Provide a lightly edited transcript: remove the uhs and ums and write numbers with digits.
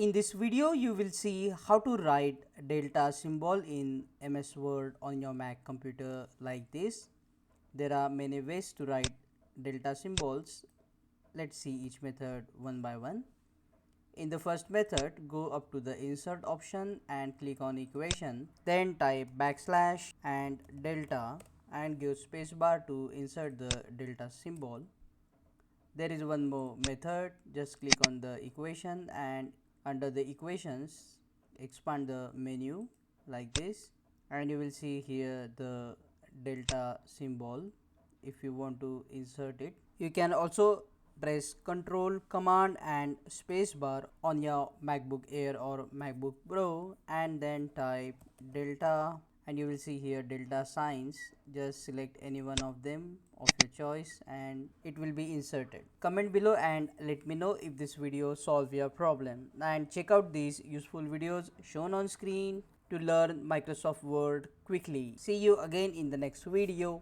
In this video you will see how to write delta symbol in MS Word on your Mac computer like this. There are many ways to write delta symbols. Let's see each method one by one. In the first method, go up to the insert option and click on equation, then type backslash and delta and give spacebar to insert the delta symbol. There is one more method, just click on the equation and under the equations expand the menu like this, and you will see here the delta symbol. If you want to insert it, you can also press Ctrl, Command and spacebar on your MacBook Air or MacBook Pro and then type delta, and you will see here delta signs. Just select any one of them of your choice and it will be inserted. Comment below and let me know if this video solve your problem, and check out these useful videos shown on screen to learn Microsoft Word quickly. See you again in the next video.